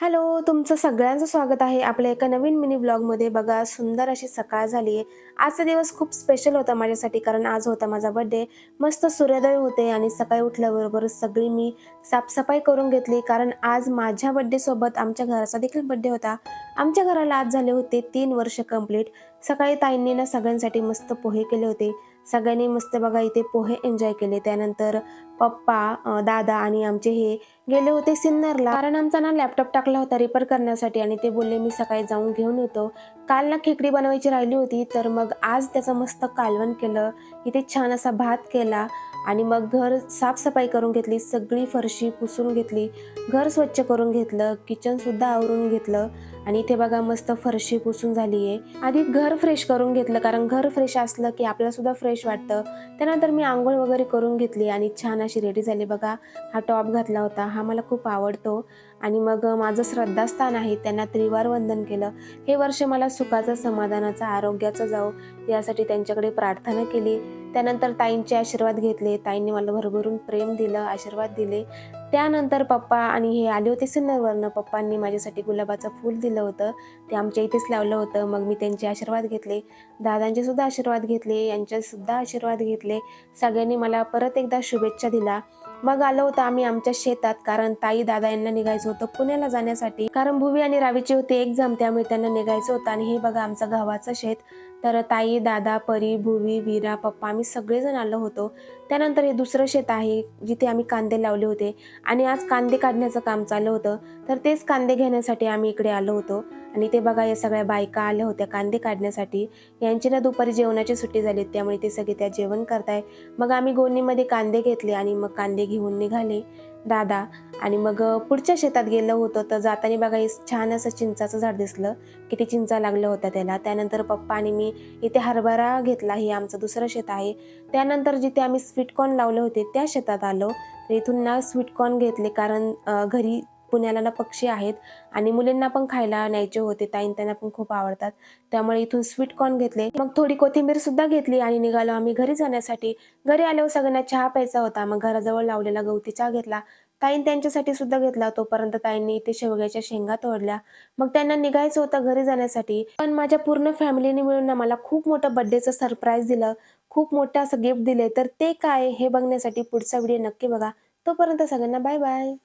Hello, तुमचं सगळ्यांचं स्वागत आहे आपल्या एका नवीन मिनी ब्लॉगमध्ये. बघा, सुंदर अशी सकाळ झाली आहे. आजचा दिवस खूप स्पेशल होता माझ्यासाठी, कारण आज होता माझा बर्थडे. मस्त सूर्योदय होते आणि सकाळी उठल्याबरोबरच सगळी मी साफसफाई करून घेतली, कारण आज माझ्या बर्थडेसोबत आमच्या घराचा देखील बर्थडे होता. आमच्या घराला आज झाले होते 3 वर्ष कंप्लीट. सकाळी ताईंनी ना सगळ्यांसाठी मस्त पोहे केले होते. सगळ्यांनी मस्त बघा इथे पोहे एन्जॉय केले. त्यानंतर पप्पा, दादा आणि आमचे हे गेले होते सिन्नरला, कारण आमचा ना लॅपटॉप टाकला होता रिपेअर करण्यासाठी आणि ते बोलले मी सकाळी जाऊन घेऊन येतो. काल ना खेकडी बनवायची राहिली होती, तर मग आज त्याचं मस्त कालवण केलं. इथे छान असा भात केला आणि मग घर साफसफाई करून घेतली, सगळी फरशी पुसून घेतली, घर स्वच्छ करून घेतलं, किचन सुद्धा आवरून घेतलं. आणि इथे बघा मस्त फरशी पुसून झाली आहे. आधी घर फ्रेश करून घेतलं, कारण घर फ्रेश असलं की आपल्याला सुद्धा फ्रेश वाटतं. त्यानंतर मी आंघोळ वगैरे करून घेतली आणि छान अशी रेडी झाली. बघा, हा टॉप घातला होता, हा मला खूप आवडतो. आणि मग माझं श्रद्धास्थान आहे, त्यांना त्रिवार वंदन केलं. हे वर्ष मला सुखाचं, समाधानाचं, आरोग्याचं जावो यासाठी त्यांच्याकडे प्रार्थना केली. त्यानंतर ताईंचे आशीर्वाद घेतले. ताईंनी मला भरभरून प्रेम दिलं, आशीर्वाद दिले. त्यानंतर पप्पा आणि हे आले होते सिन्नरवरनं. पप्पांनी माझ्यासाठी गुलाबाचं फूल दिलं होतं, ते आमच्या इथेच लावलं होतं. मग मी त्यांचे आशीर्वाद घेतले, दादांचे सुद्धा आशीर्वाद घेतले, यांचे सुद्धा आशीर्वाद घेतले. सगळ्यांनी मला परत एकदा शुभेच्छा दिल्या. मग आलो होतो आम्ही आमच्या शेतात, कारण ताई दादा यांना निघायचं होतं पुण्याला जाण्यासाठी, कारण भुवी आणि रावीची होती एक्झाम, त्यामुळे त्यांना निघायचं होतं. आणि हे बघा आमचं गव्हाचं शेत. तर ताई, दादा, परी, भुवी, वीरा, पप्पा आम्ही सगळेजण आलो होतो. त्यानंतर हे दुसरं शेत आहे जिथे आम्ही कांदे लावले होते आणि आज कांदे काढण्याचं काम चालू होतं, तर तेच कांदे घेण्यासाठी आम्ही इकडे आलो होतो. आणि ते बघा या सगळ्या बायका आल्या होत्या कांदे काढण्यासाठी. यांची ना दुपारी जेवणाची सुट्टी झाली, त्यामुळे ते सगळे त्या जेवण करताय. मग आम्ही गोणीमध्ये कांदे घेतले आणि मग कांदे घेऊन निघाले दादा. आणि मग पुढच्या शेतात गेलो होतो, तर जाताना बघा छान असं चिंचाचं झाड दिसलं, किती चिंचा लागलं होत्या त्याला. त्यानंतर पप्पा आणि मी इथे हरभरा घेतला, हे आमचं दुसरं शेत आहे. त्यानंतर जिथे आम्ही स्वीटकॉर्न लावले होते त्या शेतात आलो. तर इथून ना स्वीटकॉर्न घेतले, कारण घरी पुण्याला ना पक्षी आहेत आणि मुलींना पण खायला न्यायचे होते, ताईन त्यांना पण खूप आवडतात. त्यामुळे इथून स्वीटकॉर्न घेतले, मग थोडी कोथिंबीर सुद्धा घेतली आणि निघालो आम्ही घरी जाण्यासाठी. घरी आल्यावर सगळ्यांना चहा प्यायचा होता, मग घराजवळ लावलेला गवती चहा घेतला. ताईन त्यांच्यासाठी सुद्धा घेतला. तोपर्यंत ताईंनी इथे शेवग्याच्या शेंगा तोडल्या. मग त्यांना निघायचं होतं घरी जाण्यासाठी, पण माझ्या पूर्ण फॅमिलीने मिळून ना मला खूप मोठं बर्थडेचं सरप्राईज दिलं, खूप मोठं असं गिफ्ट दिले. तर ते काय हे बघण्यासाठी पुढचा व्हिडिओ नक्की बघा. तोपर्यंत सगळ्यांना बाय बाय.